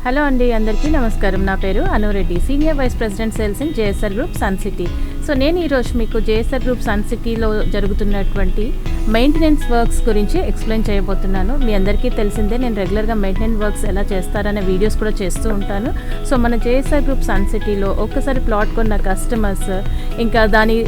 Hello అండి, అందరికీ నమస్కారం. నా పేరు Anu Reddy, senior vice president sales in JSR group Sun City. So నేను ఈరోజు మీకు జేఎస్ఆర్ గ్రూప్ సన్ సిటీలో జరుగుతున్నటువంటి మెయింటెనెన్స్ వర్క్స్ గురించి ఎక్స్ప్లెయిన్ చేయబోతున్నాను. మీ అందరికీ తెలిసిందే, నేను రెగ్యులర్గా మెయింటెనెన్స్ వర్క్స్ ఎలా చేస్తారనే వీడియోస్ కూడా చేస్తూ ఉంటాను. సో మన జేఎస్ఆర్ గ్రూప్ సన్ సిటీలో ఒక్కసారి ప్లాట్ కొన్న కస్టమర్స్ ఇంకా దాని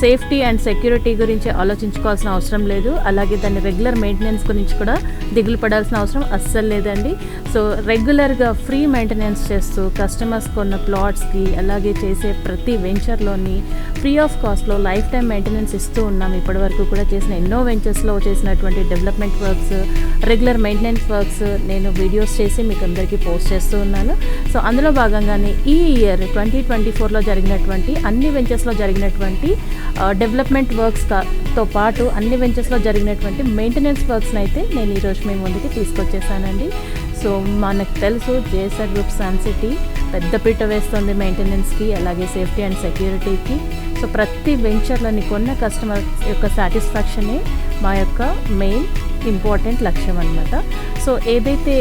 సేఫ్టీ అండ్ సెక్యూరిటీ గురించి ఆలోచించుకోవాల్సిన అవసరం లేదు. అలాగే దాని రెగ్యులర్ మెయింటెనెన్స్ గురించి కూడా దిగులు పడాల్సిన అవసరం అస్సలు లేదండి. సో రెగ్యులర్గా ఫ్రీ మెయింటెనెన్స్ చేస్తూ కస్టమర్స్ కొన్న ప్లాట్స్కి అలాగే చేసే ప్రతి వెంచర్లోని ఫ్రీ ఆఫ్ కాస్ట్లో లైఫ్ టైం మెయింటెనెన్స్ ఇస్తూ ఉన్నాం. ఇప్పటివరకు కూడా చేసిన ఎన్నో వెంచర్స్లో చేసినటువంటి development works, regular maintenance works నేను వీడియోస్ చేసి మీకు అందరికీ పోస్ట్ చేస్తూ ఉన్నాను. సో అందులో భాగంగానే ఈ ఇయర్ 2024లో జరిగినటువంటి అన్ని వెంచర్స్లో జరిగినటువంటి డెవలప్మెంట్ వర్క్స్తో పాటు అన్ని వెంచర్స్లో జరిగినటువంటి మెయింటెనెన్స్ వర్క్స్ని అయితే నేను ఈరోజు మీ ముందుకి తీసుకొచ్చేసానండి. సో మనకు తెలుసు జేఎస్ఆర్ గ్రూప్ సన్ సిటీ పెద్దపీట వేస్తుంది మెయింటెనెన్స్కి, అలాగే సేఫ్టీ అండ్ సెక్యూరిటీకి. సో ప్రతి వెంచర్లోని కొన్న కస్టమర్ యొక్క సాటిస్ఫాక్షనే మా యొక్క మెయిన్ ఇంపార్టెంట్ లక్ష్యం అన్నమాట. సో ఏదైతే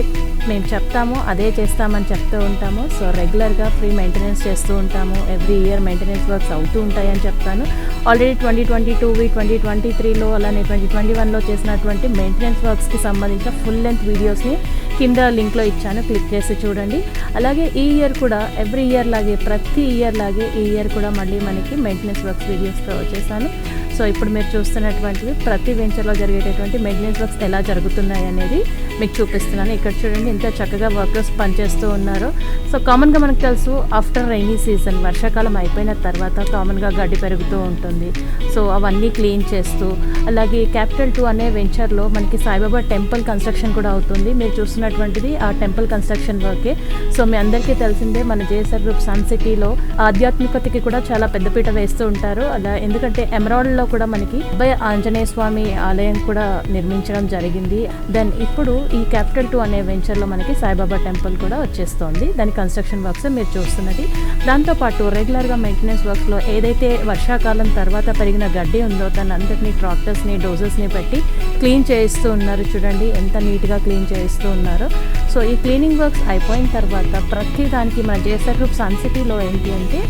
మేము చెప్తామో అదే చేస్తామని చెప్తూ ఉంటాము. సో రెగ్యులర్గా ఫ్రీ మెయింటెనెన్స్ చేస్తూ ఉంటాము. ఎవ్రీ ఇయర్ మెయింటెనెన్స్ వర్క్స్ అవుతూ ఉంటాయని చెప్తాను. ఆల్రెడీ 2022 2023లో అలానే 2021లో చేసినటువంటి మెయింటెనెన్స్ వర్క్స్కి సంబంధించిన ఫుల్ లెంత్ వీడియోస్ని కింద లింక్లో ఇచ్చాను, క్లిక్ చేసి చూడండి. అలాగే ఈ ఇయర్ కూడా ఎవ్రీ ఇయర్ లాగే ప్రతి ఇయర్ లాగే ఈ ఇయర్ కూడా మళ్ళీ మనకి మెయింటెనెన్స్ వర్క్స్ వీడియోస్తో వచ్చేసాను. సో ఇప్పుడు మీరు చూస్తున్నటువంటివి ప్రతి వెంచర్లో జరిగేటటువంటి మెయింటెనెన్స్ వర్క్స్ ఎలా జరుగుతున్నాయి అనేది మీకు చూపిస్తున్నాను. ఇక్కడ చూడండి ఎంత చక్కగా వర్కర్స్ పనిచేస్తూ ఉన్నారో. సో కామన్గా మనకు తెలుసు, ఆఫ్టర్ రైనీ సీజన్ వర్షాకాలం అయిపోయిన తర్వాత కామన్గా గడ్డి పెరుగుతూ ఉంటుంది. సో అవన్నీ క్లీన్ చేస్తూ, అలాగే క్యాపిటల్ 2 అనే వెంచర్లో మనకి సాయిబాబా టెంపుల్ కన్స్ట్రక్షన్ కూడా అవుతుంది. మీరు చూస్తున్నటువంటిది ఆ టెంపుల్ కన్స్ట్రక్షన్ వర్కే. సో మీ అందరికీ తెలిసిందే, మన జేఎస్ఆర్ గ్రూప్ సన్ సిటీలో ఆధ్యాత్మికతకి కూడా చాలా పెద్దపీట వేస్తూ ఉంటారు. అలా ఎందుకంటే ఎమరాల్డ్లో కూడా మనకి అభయ ఆంజనేయ స్వామి ఆలయం కూడా నిర్మించడం జరిగింది. దెన్ ఇప్పుడు ఈ క్యాపిటల్ 2 అనే వెంచర్లో మనకి సాయిబాబా టెంపుల్ కూడా వచ్చేస్తోంది. దాని కన్స్ట్రక్షన్ వర్క్స్ మీరు చూస్తున్నది. దాంతోపాటు రెగ్యులర్గా మెయింటెనెన్స్ వర్క్స్లో ఏదైతే వర్షాకాలం తర్వాత పెరిగిన గడ్డి ఉందో దాన్ని అందరినీ ట్రాక్టర్స్ని డోజర్స్ని పెట్టి క్లీన్ చేయిస్తూ ఉన్నారు. చూడండి ఎంత నీట్గా క్లీన్ చేయిస్తూ ఉన్నారో. సో ఈ క్లీనింగ్ వర్క్స్ అయిపోయిన తర్వాత ప్రతి దానికి మన జేఎస్ఆర్ గ్రూప్ సన్ సిటీలో ఏంటి అంటే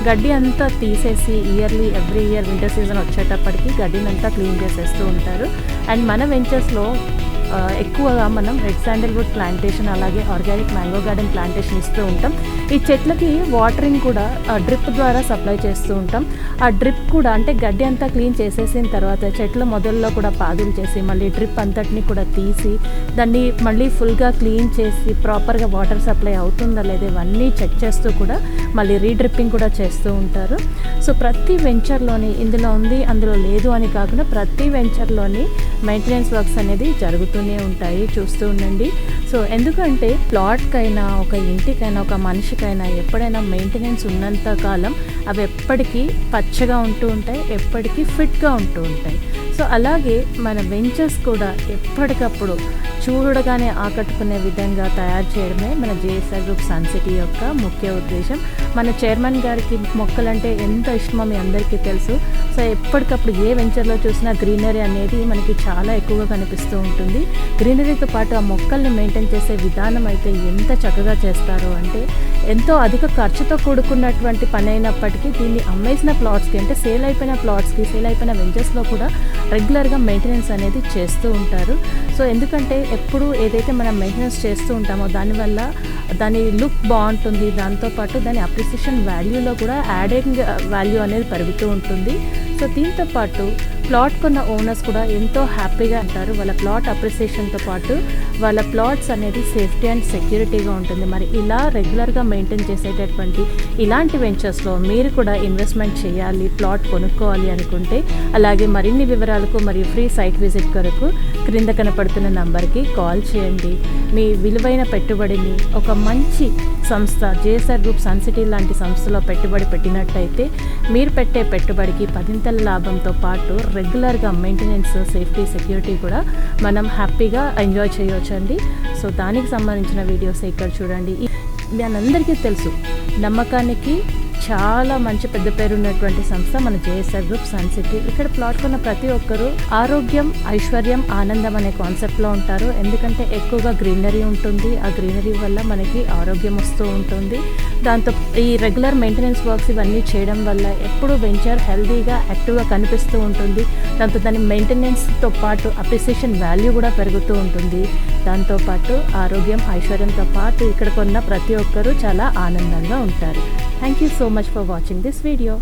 గడ్డి అంతా తీసేసి ఎవ్రీ ఇయర్ వింటర్ సీజన్ వచ్చేటప్పటికి గడ్డిని అంతా క్లీన్ చేసేస్తూ ఉంటారు. అండ్ మన వెంచర్స్లో ఎక్కువగా మనం రెడ్ శాండల్వుడ్ ప్లాంటేషన్ అలాగే ఆర్గానిక్ మ్యాంగో గార్డెన్ ప్లాంటేషన్ ఇస్తూ ఉంటాం. ఈ చెట్లకి వాటరింగ్ కూడా డ్రిప్ ద్వారా సప్లై చేస్తూ ఉంటాం. ఆ డ్రిప్ కూడా అంటే గడ్డి అంతా క్లీన్ చేసేసిన తర్వాత చెట్ల మొదల్లో కూడా పాదులు చేసి మళ్ళీ డ్రిప్ అంతటిని కూడా తీసి దాన్ని మళ్ళీ ఫుల్గా క్లీన్ చేసి ప్రాపర్గా వాటర్ సప్లై అవుతుందా లేదా ఇవన్నీ చెక్ చేస్తూ కూడా మళ్ళీ రీడ్రిప్పింగ్ కూడా చేస్తూ ఉంటారు. సో ప్రతి వెంచర్లోని ఇందులో ఉంది అందులో లేదు అని కాకుండా ప్రతి వెంచర్లోని మెయింటెనెన్స్ వర్క్స్ అనేది జరుగుతూనే ఉంటాయి, చూస్తూ ఉండండి. సో ఎందుకంటే ప్లాట్కైనా ఒక ఇంటికైనా ఒక మనిషికైనా ఎప్పుడైనా మెయింటెనెన్స్ ఉన్నంత కాలం అవి ఎప్పటికీ పచ్చగా ఉంటూ ఉంటాయి, ఎప్పటికీ ఫిట్గా ఉంటూ ఉంటాయి. సో అలాగే మన వెంచర్స్ కూడా ఎప్పటికప్పుడు చూడగానే ఆకట్టుకునే విధంగా తయారు చేయడమే మన జేఎస్ఆర్ గ్రూప్ సన్ సిటీ యొక్క ముఖ్య ఉద్దేశం. మన చైర్మన్ గారికి మొక్కలంటే ఎంత ఇష్టమో మీ అందరికీ తెలుసు. సో ఎప్పటికప్పుడు ఏ వెంచర్లో చూసినా గ్రీనరీ అనేది మనకి చాలా ఎక్కువగా కనిపిస్తూ ఉంటుంది. గ్రీనరీతో పాటు ఆ మొక్కల్ని మెయింటైన్ చేసే విధానం అయితే ఎంత చక్కగా చేస్తారు అంటే ఎంతో అధిక ఖర్చుతో కూడుకున్నటువంటి పని అయినప్పటికీ దీన్ని అమ్మేసిన ప్లాట్స్కి అంటే సేల్ అయిపోయిన ప్లాట్స్కి సేల్ అయిపోయిన వెంచర్స్లో కూడా రెగ్యులర్గా మెయింటెనెన్స్ అనేది చేస్తూ ఉంటారు. సో ఎందుకంటే ఎప్పుడు ఏదైతే మనం మెయింటెనెన్స్ చేస్తూ ఉంటామో దానివల్ల దాని లుక్ బాగుంటుంది, దాంతోపాటు దాని అప్రిసియేషన్ వాల్యూలో కూడా యాడింగ్ వాల్యూ అనేది పెరుగుతూ ఉంటుంది. సో దీంతోపాటు ప్లాట్ కొన్న ఓనర్స్ కూడా ఎంతో హ్యాపీగా ఉంటారు. వాళ్ళ ప్లాట్ అప్రిసియేషన్తో పాటు వాళ్ళ ప్లాట్స్ అనేది సేఫ్టీ అండ్ సెక్యూరిటీగా ఉంటుంది. మరి ఇలా రెగ్యులర్గా మెయింటైన్ చేసేటటువంటి ఇలాంటి వెంచర్స్లో మీరు కూడా ఇన్వెస్ట్మెంట్ చేయాలి, ప్లాట్ కొనుక్కోవాలి అనుకుంటే అలాగే మరిన్ని వివరాలకు మరియు ఫ్రీ సైట్ విజిట్ కొరకు క్రింద కనపడుతున్న నంబర్కి కాల్ చేయండి. మీ విలువైన పెట్టుబడిని ఒక మంచి సంస్థ జేఎస్ఆర్ గ్రూప్ సన్ సిటీ లాంటి సంస్థలో పెట్టుబడి పెట్టినట్టయితే మీరు పెట్టే పెట్టుబడికి 10 లాభంతో పాటు రెగ్యులర్గా మెయింటెనెన్స్, సేఫ్టీ, సెక్యూరిటీ కూడా మనం హ్యాపీగా ఎంజాయ్ చేయవచ్చండి. సో దానికి సంబంధించిన వీడియోస్ ఇక్కడ చూడండి. మీ అందరికీ తెలుసు, నమ్మకానికి చాలా మంచి పెద్ద పేరు ఉన్నటువంటి సంస్థ మన జేఎస్ఆర్ గ్రూప్ సన్ సిటీ. ఇక్కడ ప్లాట్ కొన్న ప్రతి ఒక్కరూ ఆరోగ్యం, ఐశ్వర్యం, ఆనందం అనే కాన్సెప్ట్లో ఉంటారు. ఎందుకంటే ఎక్కువగా గ్రీనరీ ఉంటుంది. ఆ గ్రీనరీ వల్ల మనకి ఆరోగ్యం వస్తూ ఉంటుంది. దాంతో ఈ రెగ్యులర్ మెయింటెనెన్స్ వర్క్స్ ఇవన్నీ చేయడం వల్ల ఎప్పుడు వెంచర్ హెల్తీగా, యాక్టివ్గా కనిపిస్తూ ఉంటుంది. దాంతో దాని మెయింటెనెన్స్తో పాటు అప్రిసియేషన్ వాల్యూ కూడా పెరుగుతూ ఉంటుంది. దాంతోపాటు ఆరోగ్యం, ఐశ్వర్యంతో పాటు ఇక్కడ కొన్న ప్రతి ఒక్కరూ చాలా ఆనందంగా ఉంటారు. Thank you so much for watching this video.